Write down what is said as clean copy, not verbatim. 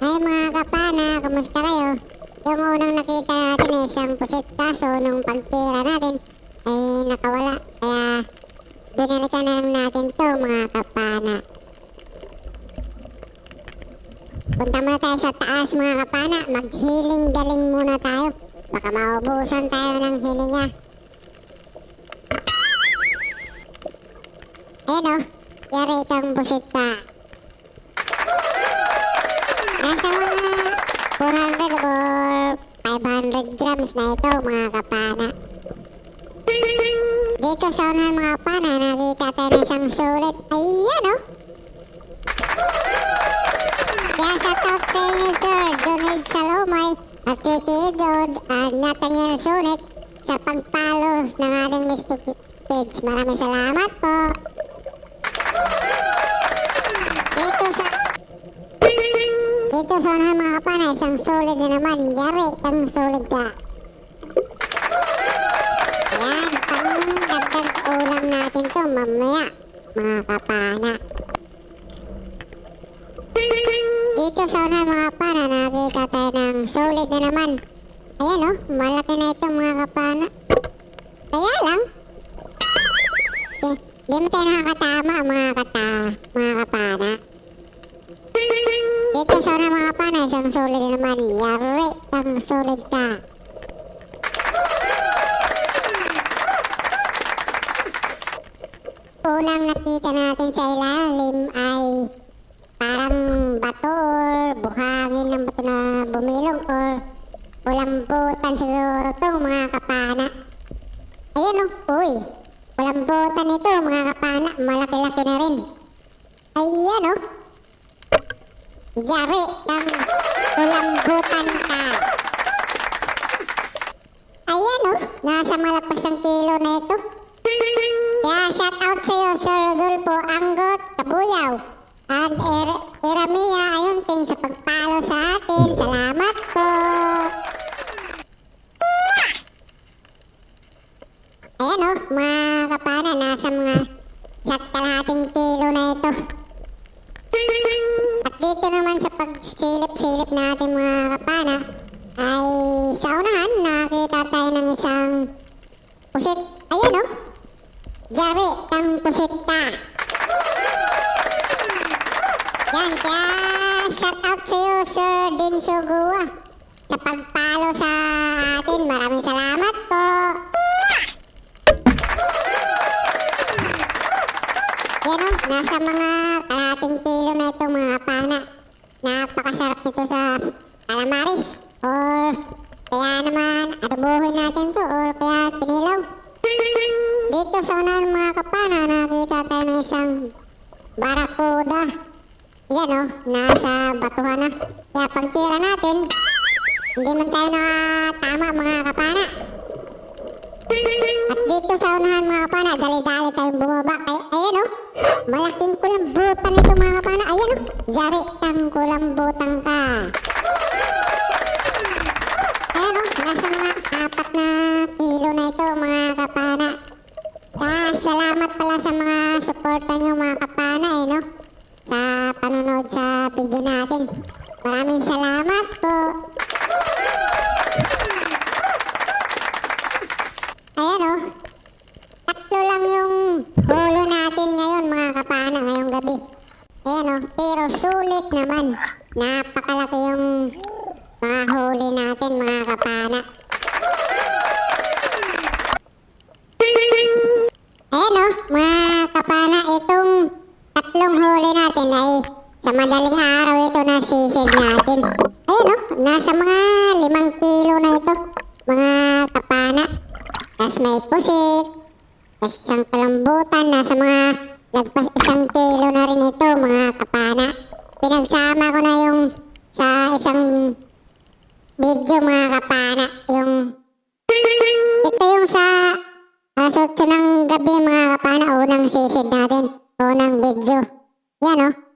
Ay mga kapana, kumusta kayo? Yung unang nakita natin ay isang pusit kaso nung pagtira natin ay nakawala. Kaya binalikan na lang natin to mga kapana. Punta muna tayo sa taas mga kapana. Mag-healing galing muna tayo. Baka maubusan tayo ng healing niya. Ayan o, yari itong pusit ka. Nasa mga 400 or 500 grams na ito mga kapana. Dito sa unahan mga kapana, nakita tayo ng isang sulit. Ayan o. Kaya sa talk sa inyo sir, Donald Salomay at Chicky Edward at Nathaniel Sulit sa pagpalo ng ating Miss Page. Maraming salamat po. Dito sa unahan mga kapana, isang solid na naman. Yari, ang solid ka. Ayan, pang-dagdag ulam natin to mamaya, mga kapana. Dito sa unahan mga kapana, nakita tayo ng solid na naman. Ayan o, malaki na ito mga kapana. Kaya lang, di mo tayo nakakatama mga kapana. Dito sa unahan mga kapana, isang solid na naman. Yari, ang solid ka. Unang nakita natin sa ilalim ay parang bato or buhangin ng bato na bumilong or bulambutan siguro to mga kapana. Ayan o, uy, bulambutan ito mga kapana, malaki-laki na rin. Ayan o, yari ng bulambutan ka. Ayan o, nasa malagpas ng kilo na ito. Kaya shout out sa iyo Sir Rodolfo Anggot Kabuyaw and Eramia Ayunting sa pagpalo sa atin. Salamat po. Ayan o, mga kapana, nasa mga 1.5 kilo na ito. At dito naman sa pagsilip-silip natin mga kapana ay sa unahan nakita tayo ng isang pusit. Ayan o, yari ang pusit ka. Yan, kaya shout out sa iyo Sir Dinso Gua sa pagpalo sa atin. Maraming salamat po. Yan o, nasa mga 1.5 kilo na ito mga kapana. Napakasarap nito sa calamaris or kaya naman adobohin natin to or kaya kinilaw. Dito sa unahan mga kapana, nakita tayo ng isang barakuda. Yan o, nasa batuhan na. Kaya pagtira natin, hindi man tayo nakatama mga kapana. At dito sa unahan mga kapana, dali-dali tayong bumaba. Ayan o, malaking kulambutan ito mga kapana. Ayan o, yari ang kulambutan ka. Ayan o, nasa mga 4 na kilo na ito mga kapana. Salamat pala sa mga suporta nyo mga kapana no? Sa panonood sa video natin. Maraming salamat po. Ayan o, 3 lang yung hulo natin ngayon mga kapana ngayong gabi. Ayan o, pero sulit naman. Napakalaki yung mga huli natin mga kapana. Ayan o, mga kapana, itong 3 huli natin ay sa madaling araw ito na sisid natin. Ayan o, nasa mga 5 kilo na ito, mga kapana. Tapos may pusit, tapos isang kalambutan, nasa mga lagpas 1 kilo na rin ito, mga kapana. Pinagsama ko na yung sa isang video mga kapana, ito yung sa alas 8 ng gabi mga kapana, unang sisid natin, unang video. Yan o.